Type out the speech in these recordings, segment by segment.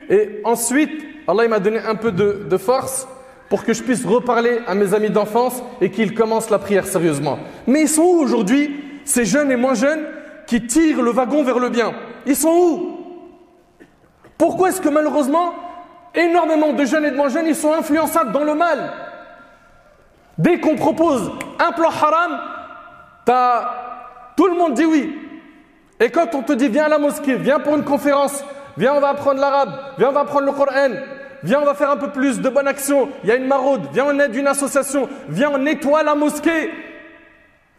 Et ensuite, Allah il m'a donné un peu de force pour que je puisse reparler à mes amis d'enfance et qu'ils commencent la prière sérieusement. Mais ils sont où aujourd'hui, ces jeunes et moins jeunes qui tirent le wagon vers le bien? Ils sont où? Pourquoi est-ce que malheureusement, énormément de jeunes et de moins jeunes, ils sont influençables dans le mal? Dès qu'on propose un plan haram, tout le monde dit oui. Et quand on te dit viens à la mosquée, viens pour une conférence, viens on va apprendre l'arabe, viens on va apprendre le Coran, viens on va faire un peu plus de bonnes actions, il y a une maraude, viens on aide une association, viens on nettoie la mosquée.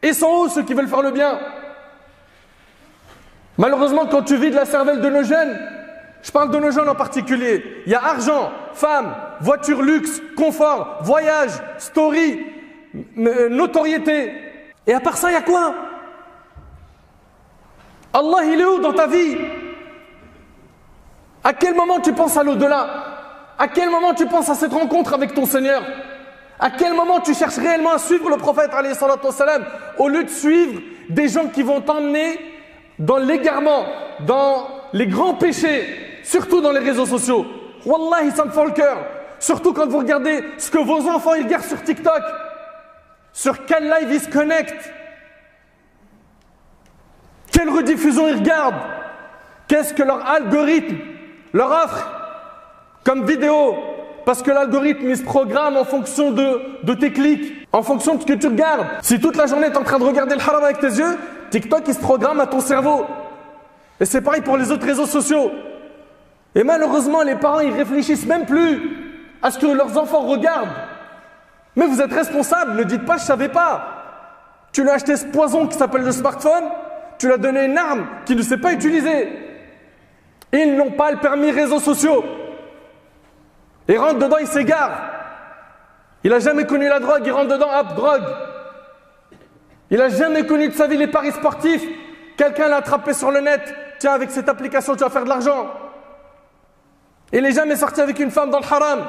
Ils sont où ceux qui veulent faire le bien? Malheureusement, quand tu vides la cervelle de nos jeunes, je parle de nos jeunes en particulier, il y a argent, femmes, voiture luxe, confort, voyage, story, notoriété. Et à part ça, il y a quoi? Allah, il est où dans ta vie? À quel moment tu penses à l'au-delà? À quel moment tu penses à cette rencontre avec ton Seigneur? À quel moment tu cherches réellement à suivre le prophète alayhi salatu wassalam, au lieu de suivre des gens qui vont t'emmener dans l'égarement, dans les grands péchés, surtout dans les réseaux sociaux? Wallahi, ça me fend le cœur. Surtout quand vous regardez ce que vos enfants ils regardent sur TikTok, sur quel live ils se connectent, quelle rediffusion ils regardent, qu'est-ce que leur algorithme leur offre comme vidéo. Parce que l'algorithme il se programme en fonction de tes clics, en fonction de ce que tu regardes. Si toute la journée tu es en train de regarder le haram avec tes yeux, TikTok il se programme à ton cerveau. Et c'est pareil pour les autres réseaux sociaux. Et malheureusement les parents ils réfléchissent même plus à ce que leurs enfants regardent. Mais vous êtes responsable, ne dites pas je savais pas. Tu lui as acheté ce poison qui s'appelle le smartphone, tu lui as donné une arme qu'il ne sait pas utiliser. Ils n'ont pas le permis réseaux sociaux. Il rentre dedans, il s'égare. Il n'a jamais connu la drogue, il rentre dedans, hop, drogue. Il n'a jamais connu de sa vie les paris sportifs. Quelqu'un l'a attrapé sur le net. Tiens, avec cette application, tu vas faire de l'argent. Il n'est jamais sorti avec une femme dans le haram.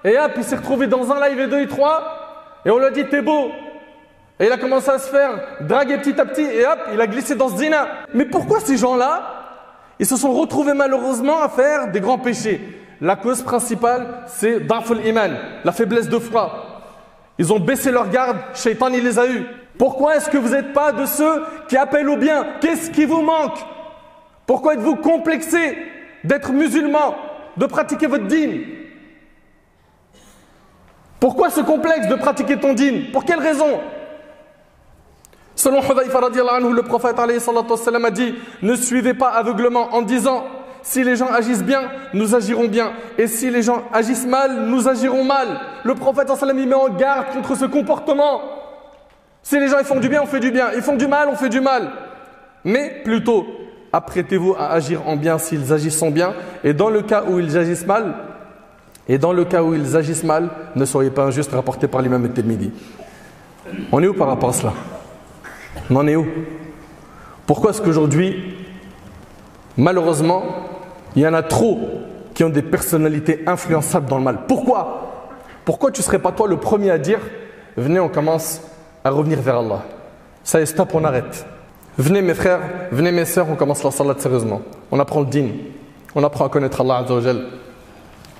Et hop, il s'est retrouvé dans un live et 2 et 3. Et on lui a dit, t'es beau. Et il a commencé à se faire draguer petit à petit. Et hop, il a glissé dans ce zina. Mais pourquoi ces gens-là, ils se sont retrouvés malheureusement à faire des grands péchés? La cause principale, c'est da'ful iman, la faiblesse de foi. Ils ont baissé leur garde, Shaitan il les a eus. Pourquoi est-ce que vous n'êtes pas de ceux qui appellent au bien? Qu'est-ce qui vous manque? Pourquoi êtes-vous complexé d'être musulman, de pratiquer votre dîne? Pourquoi ce complexe de pratiquer ton dîne? Pour quelle raison? Selon Hudayfa radiyallahu anhu, le prophète alayhi salatu wassalam a dit: ne suivez pas aveuglement en disant si les gens agissent bien, nous agirons bien. Et si les gens agissent mal, nous agirons mal. Le prophète sallallahu alayhi wa sallam, il met en garde contre ce comportement. Si les gens ils font du bien, on fait du bien. Ils font du mal, on fait du mal. Mais plutôt, apprêtez-vous à agir en bien s'ils agissent en bien. Et dans le cas où ils agissent mal, ne soyez pas injustes, rapporté par l'imam at-Tirmidhi. On est où par rapport à cela? On en est où? Pourquoi est-ce qu'aujourd'hui, malheureusement, il y en a trop qui ont des personnalités influençables dans le mal? Pourquoi? Pourquoi tu ne serais pas toi le premier à dire venez, on commence à revenir vers Allah? Ça y est, stop, on arrête. Venez mes frères, venez mes sœurs, on commence la salat sérieusement. On apprend le din, on apprend à connaître Allah Azza wa Jal.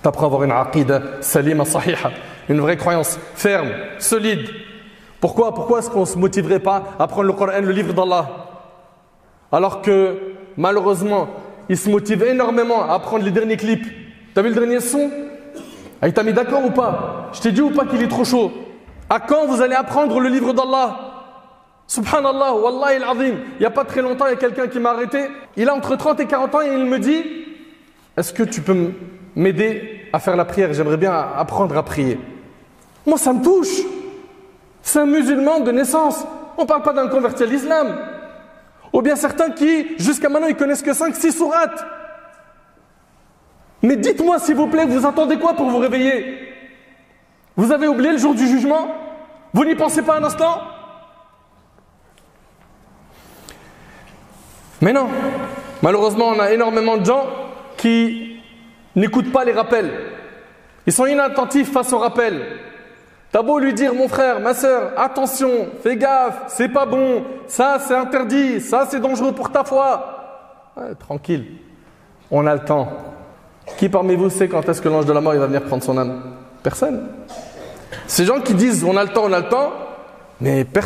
Tu apprends à avoir une aqida salima, sahiha, une vraie croyance ferme, solide. Pourquoi est-ce qu'on ne se motiverait pas à prendre le Coran, le livre d'Allah? Alors que malheureusement, ils se motivent énormément à apprendre les derniers clips. T'as vu le dernier son? Il t'a mis d'accord ou pas? Je t'ai dit ou pas qu'il est trop chaud? À quand vous allez apprendre le livre d'Allah? Subhanallah, wallahi al-azim. Il n'y a pas très longtemps, il y a quelqu'un qui m'a arrêté. Il a entre 30 et 40 ans et il me dit: est-ce que tu peux m'aider à faire la prière? J'aimerais bien apprendre à prier. Moi, ça me touche. C'est un musulman de naissance. On ne parle pas d'un converti à l'islam. Ou bien certains qui, jusqu'à maintenant, ils connaissent que 5-6 sourates. Mais dites-moi, s'il vous plaît, vous attendez quoi pour vous réveiller? Vous avez oublié le jour du jugement? Vous n'y pensez pas un instant? Mais non. Malheureusement, on a énormément de gens qui n'écoutent pas les rappels. Ils sont inattentifs face aux rappels. T'as beau lui dire, mon frère, ma soeur, attention, fais gaffe, c'est pas bon, ça c'est interdit, ça c'est dangereux pour ta foi. Ouais, tranquille, on a le temps. Qui parmi vous sait quand est-ce que l'ange de la mort il va venir prendre son âme? Personne. Ces gens qui disent on a le temps, mais personne.